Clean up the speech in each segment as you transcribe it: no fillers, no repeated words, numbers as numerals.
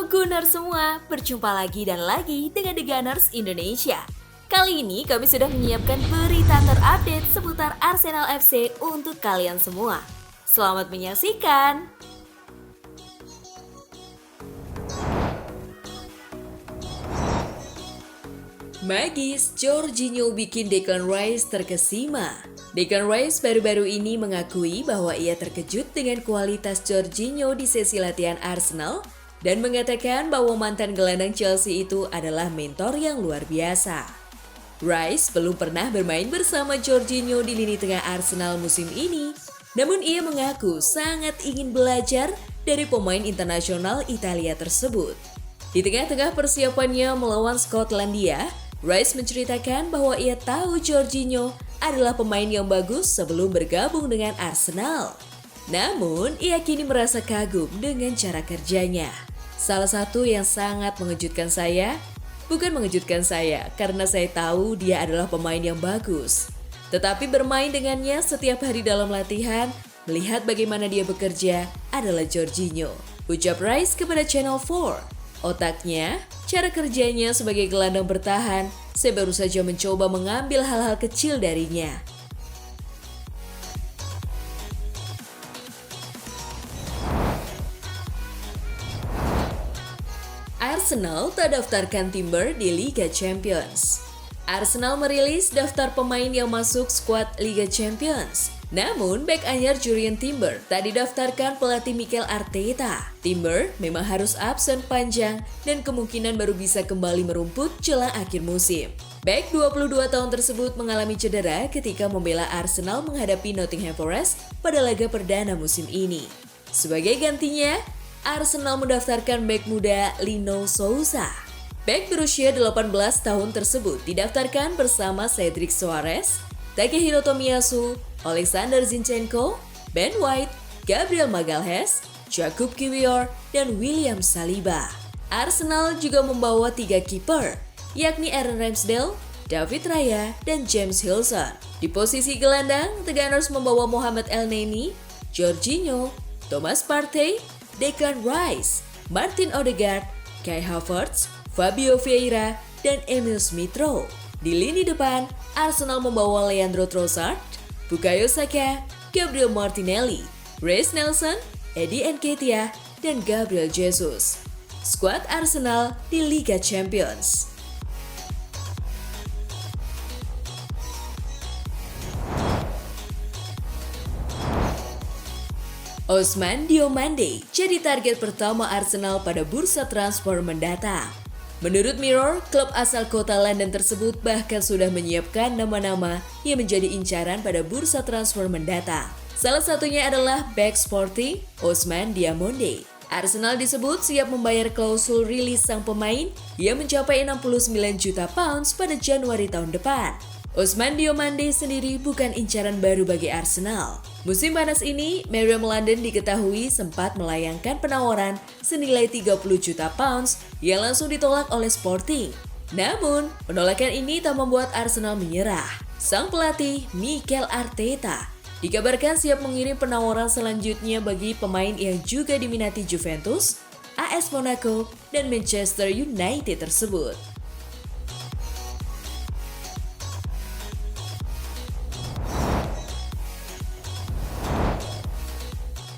Halo Gunners semua, berjumpa lagi dan lagi dengan The Gunners Indonesia. Kali ini kami sudah menyiapkan berita terupdate seputar Arsenal FC untuk kalian semua. Selamat menyaksikan! Magis, Jorginho bikin Declan Rice terkesima. Declan Rice baru-baru ini mengakui bahwa ia terkejut dengan kualitas Jorginho di sesi latihan Arsenal dan mengatakan bahwa mantan gelandang Chelsea itu adalah mentor yang luar biasa. Rice belum pernah bermain bersama Jorginho di lini tengah Arsenal musim ini, namun ia mengaku sangat ingin belajar dari pemain internasional Italia tersebut. Di tengah-tengah persiapannya melawan Skotlandia, Rice menceritakan bahwa ia tahu Jorginho adalah pemain yang bagus sebelum bergabung dengan Arsenal. Namun, ia kini merasa kagum dengan cara kerjanya. Salah satu yang sangat mengejutkan saya, bukan mengejutkan saya karena saya tahu dia adalah pemain yang bagus. Tetapi bermain dengannya setiap hari dalam latihan, melihat bagaimana dia bekerja adalah Jorginho. Ucap Rice kepada Channel 4. Otaknya, cara kerjanya sebagai gelandang bertahan, saya baru saja mencoba mengambil hal-hal kecil darinya. Arsenal tak daftarkan Timber di Liga Champions. Arsenal merilis daftar pemain yang masuk skuad Liga Champions. Namun, bek anyar Jurrien Timber tak didaftarkan pelatih Mikel Arteta. Timber memang harus absen panjang dan kemungkinan baru bisa kembali merumput jelang akhir musim. Bek 22 tahun tersebut mengalami cedera ketika membela Arsenal menghadapi Nottingham Forest pada laga perdana musim ini. Sebagai gantinya, Arsenal mendaftarkan bek muda Lino Sousa. Bek berusia 18 tahun tersebut didaftarkan bersama Cedric Soares, Takehiro Tomiyasu, Alexander Zinchenko, Ben White, Gabriel Magalhaes, Jakub Kiwior, dan William Saliba. Arsenal juga membawa 3 kiper, yakni Aaron Ramsdale, David Raya, dan James Hilson. Di posisi gelandang, The Gunners membawa Mohamed Elneny, Jorginho, Thomas Partey, Declan Rice, Martin Odegaard, Kai Havertz, Fabio Vieira, dan Emil Smith-Rowe. Di lini depan, Arsenal membawa Leandro Trossard, Bukayo Saka, Gabriel Martinelli, Reiss Nelson, Eddie Nketiah, dan Gabriel Jesus. Skuad Arsenal di Liga Champions. Ousmane Diomande jadi target pertama Arsenal pada bursa transfer mendatang. Menurut Mirror, klub asal kota London tersebut bahkan sudah menyiapkan nama-nama yang menjadi incaran pada bursa transfer mendatang. Salah satunya adalah bek Sporting, Ousmane Diomande. Arsenal disebut siap membayar klausul rilis sang pemain yang mencapai 69 juta pounds pada Januari tahun depan. Ousmane Diomande sendiri bukan incaran baru bagi Arsenal. Musim panas ini, Merriam London diketahui sempat melayangkan penawaran senilai 30 juta pounds yang langsung ditolak oleh Sporting. Namun, penolakan ini tak membuat Arsenal menyerah. Sang pelatih, Mikel Arteta, dikabarkan siap mengirim penawaran selanjutnya bagi pemain yang juga diminati Juventus, AS Monaco, dan Manchester United tersebut.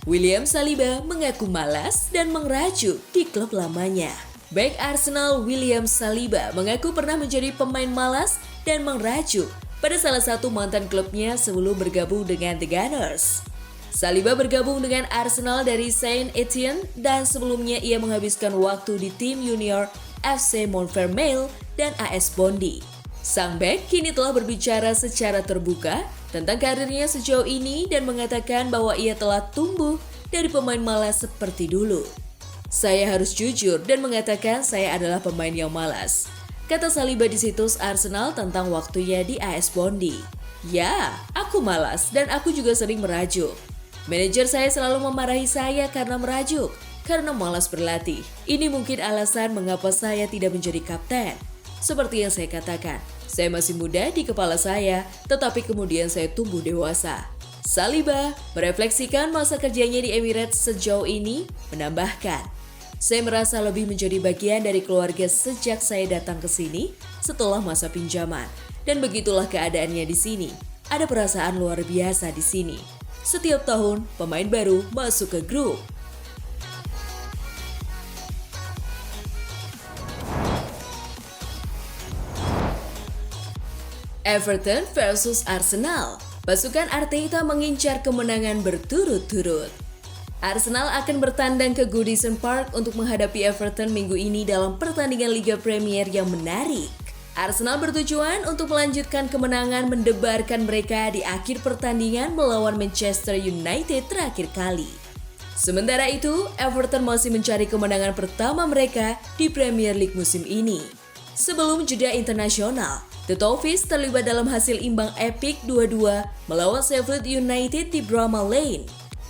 William Saliba mengaku malas dan merajuk di klub lamanya. Bek Arsenal William Saliba mengaku pernah menjadi pemain malas dan merajuk pada salah satu mantan klubnya sebelum bergabung dengan The Gunners. Saliba bergabung dengan Arsenal dari Saint-Etienne dan sebelumnya ia menghabiskan waktu di tim junior FC Montfermeil dan AS Bondy. Sang bek kini telah berbicara secara terbuka tentang karirnya sejauh ini dan mengatakan bahwa ia telah tumbuh dari pemain malas seperti dulu. Saya harus jujur dan mengatakan saya adalah pemain yang malas, kata Saliba di situs Arsenal tentang waktunya di AS Bondy. Ya, aku malas dan aku juga sering merajuk. Manajer saya selalu memarahi saya karena merajuk, karena malas berlatih. Ini mungkin alasan mengapa saya tidak menjadi kapten. Seperti yang saya katakan, saya masih muda di kepala saya, tetapi kemudian saya tumbuh dewasa. Saliba merefleksikan masa kerjanya di Emirates sejauh ini, menambahkan, Saya merasa lebih menjadi bagian dari keluarga sejak saya datang ke sini setelah masa pinjaman. Dan begitulah keadaannya di sini. Ada perasaan luar biasa di sini. Setiap tahun, pemain baru masuk ke grup. Everton versus Arsenal. Pasukan Arteta mengincar kemenangan berturut-turut. Arsenal akan bertandang ke Goodison Park untuk menghadapi Everton minggu ini dalam pertandingan Liga Premier yang menarik. Arsenal bertujuan untuk melanjutkan kemenangan mendebarkan mereka di akhir pertandingan melawan Manchester United terakhir kali. Sementara itu, Everton masih mencari kemenangan pertama mereka di Premier League musim ini. Sebelum jeda internasional, The Toffees terlibat dalam hasil imbang epik 2-2 melawan Sheffield United di Bramall Lane.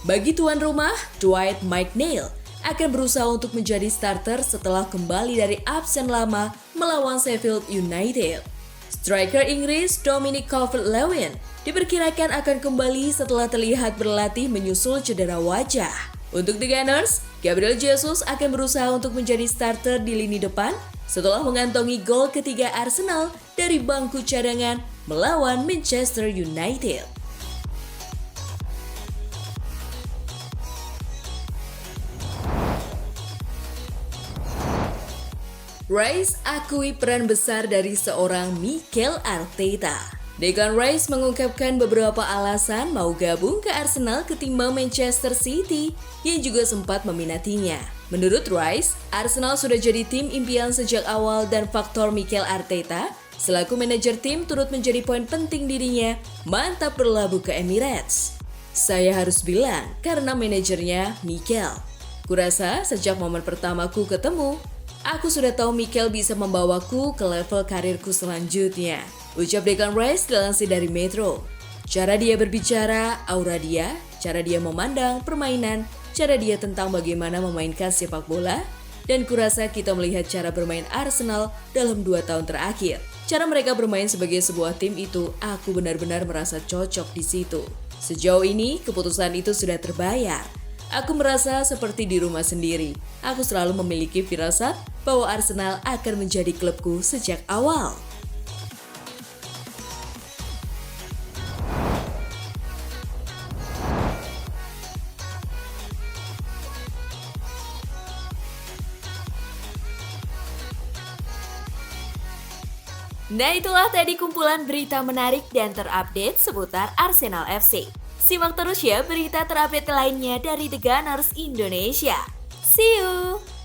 Bagi tuan rumah, Dwight McNeil akan berusaha untuk menjadi starter setelah kembali dari absen lama melawan Sheffield United. Striker Inggris Dominic Calvert-Lewin diperkirakan akan kembali setelah terlihat berlatih menyusul cedera wajah. Untuk The Gunners, Gabriel Jesus akan berusaha untuk menjadi starter di lini depan setelah mengantongi gol ketiga Arsenal dari bangku cadangan melawan Manchester United. Rice akui peran besar dari seorang Mikel Arteta. Declan Rice mengungkapkan beberapa alasan mau gabung ke Arsenal ketimbang Manchester City yang juga sempat meminatinya. Menurut Rice, Arsenal sudah jadi tim impian sejak awal dan faktor Mikel Arteta selaku manajer tim turut menjadi poin penting dirinya mantap berlabuh ke Emirates. Saya harus bilang karena manajernya Mikel. Kurasa sejak momen pertamaku ketemu, aku sudah tahu Mikel bisa membawaku ke level karirku selanjutnya. Ucap Declan Rice dilansir dari Metro. Cara dia berbicara, aura dia, cara dia memandang permainan, cara dia tentang bagaimana memainkan sepak bola, dan kurasa kita melihat cara bermain Arsenal dalam 2 tahun terakhir. Cara mereka bermain sebagai sebuah tim itu, aku benar-benar merasa cocok di situ. Sejauh ini, keputusan itu sudah terbayar. Aku merasa seperti di rumah sendiri. Aku selalu memiliki firasat bahwa Arsenal akan menjadi klubku sejak awal. Nah, itulah tadi kumpulan berita menarik dan terupdate seputar Arsenal FC. Simak terus ya berita terupdate lainnya dari The Gunners Indonesia. See you!